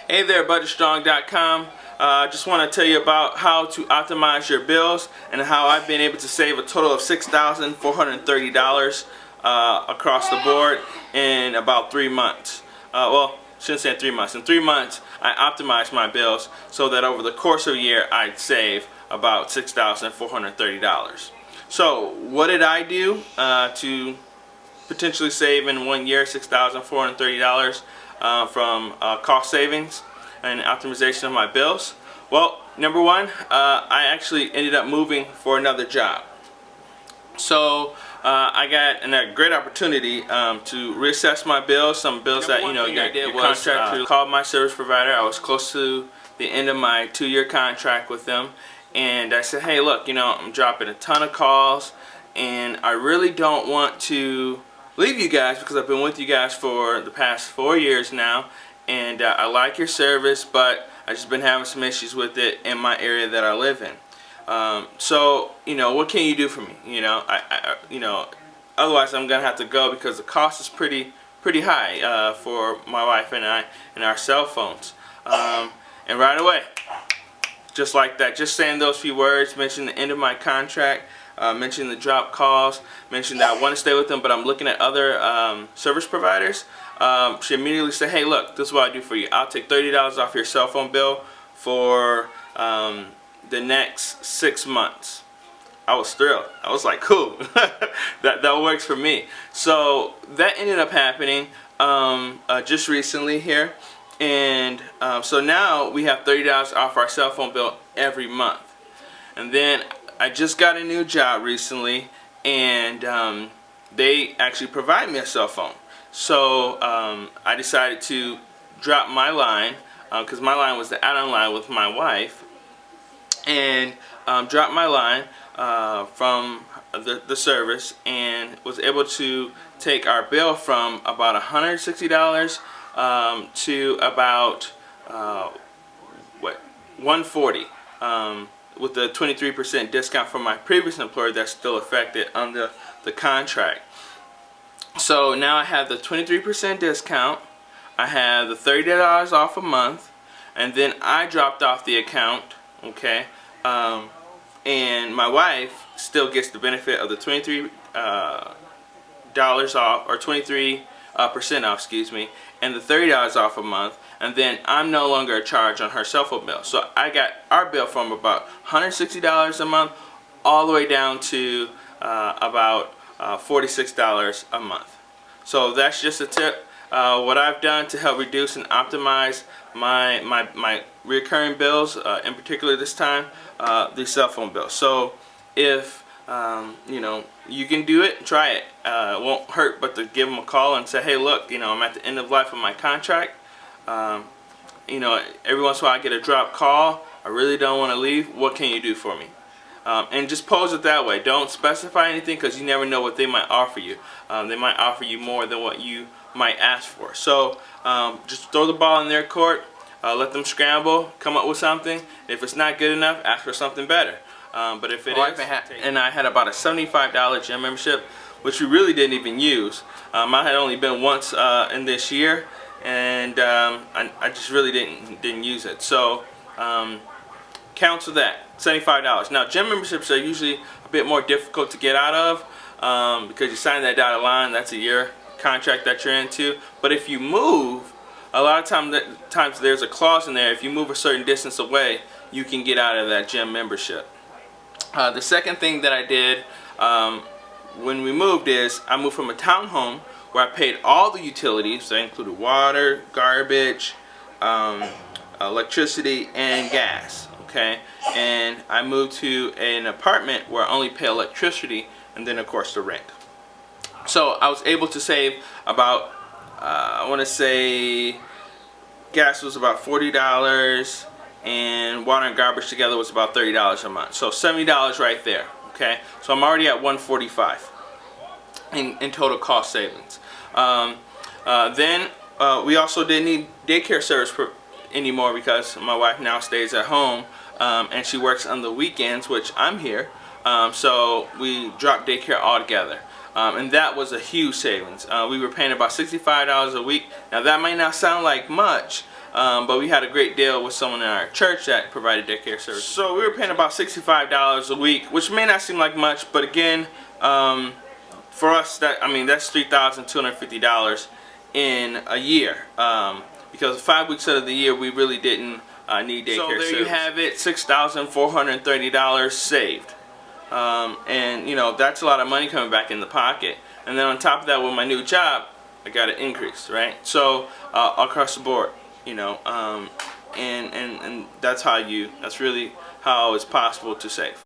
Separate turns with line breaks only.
Hey there, BudgetStrong.com. Just want to tell you about how to optimize your bills and how I've been able to save a total of $6,430 across the board in about 3 months. Well, shouldn't say 3 months. In 3 months, I optimized my bills so that over the course of a year, I'd save about $6,430. So, what did I do to potentially save in 1 year $6,430 from cost savings and optimization of my bills? Well, number one, I actually ended up moving for another job. So I got a great opportunity to reassess my bills. Some bills that your contract called my service provider. I was close to the end of my 2-year contract with them, and I said, hey, look, I'm dropping a ton of calls, and I really don't want to leave you guys because I've been with you guys for the past 4 years now, and I like your service, but I've just been having some issues with it in my area that I live in. So what can you do for me? Otherwise I'm gonna have to go because the cost is pretty high for my wife and I and our cell phones. And right away, just like that, just saying those few words, mention the end of my contract, mention the drop calls, mention that I want to stay with them, but I'm looking at other service providers. She immediately said, hey, look, this is what I do for you. I'll take $30 off your cell phone bill for the next 6 months. I was thrilled. I was like, cool, that works for me. So that ended up happening just recently here. And so now we have $30 off our cell phone bill every month. And then I just got a new job recently, and they actually provide me a cell phone. So I decided to drop my line, because my line was the add-on line with my wife, and drop my line from the service, and was able to take our bill from about $160 to about $140, with the 23% discount from my previous employer that's still affected under the contract. So now I have the 23% discount, I have the $30 off a month, and then I dropped off the account, okay, and my wife still gets the benefit of the $23 off, or 23% off, excuse me, and the $30 off a month, and then I'm no longer a charge on her cell phone bill. So I got our bill from about $160 a month all the way down to about $46 a month. So that's just a tip. What I've done to help reduce and optimize my recurring bills, in particular this time, the cell phone bill. So if you can do it, try it. It won't hurt but to give them a call and say, hey, look, I'm at the end of life of my contract. Every once in a while I get a drop call. I really don't want to leave. What can you do for me? And just pose it that way. Don't specify anything, because you never know what they might offer you. They might offer you more than what you might ask for. So just throw the ball in their court. Let them scramble, come up with something. If it's not good enough, ask for something better. But if it is, and I had about a $75 gym membership, which we really didn't even use. I had only been once in this year, and I just really didn't use it. So cancel that, $75. Now, gym memberships are usually a bit more difficult to get out of because you sign that dotted line. That's a year contract that you're into. But if you move, a lot of times there's a clause in there. If you move a certain distance away, you can get out of that gym membership. The second thing that I did when we moved is I moved from a townhome where I paid all the utilities. That included water, garbage, electricity, and gas. Okay, and I moved to an apartment where I only pay electricity and then of course the rent. So I was able to save about, I want to say, gas was about $40, and water and garbage together was about $30 a month. So $70 right there. Okay, so I'm already at $145 in total cost savings. Then we also didn't need daycare service anymore because my wife now stays at home, and she works on the weekends, which I'm here. So we dropped daycare altogether. And that was a huge savings. We were paying about $65 a week. Now that might not sound like much, but we had a great deal with someone in our church that provided daycare service. So we were paying about $65 a week, which may not seem like much, but again, for us, that's $3,250 in a year, because 5 weeks out of the year we really didn't need daycare service. So there you have it, $6,430 saved. And you know, that's a lot of money coming back in the pocket. And then on top of that, with my new job, I got an increase, right? So across the board, you know, and that's really how it's possible to save.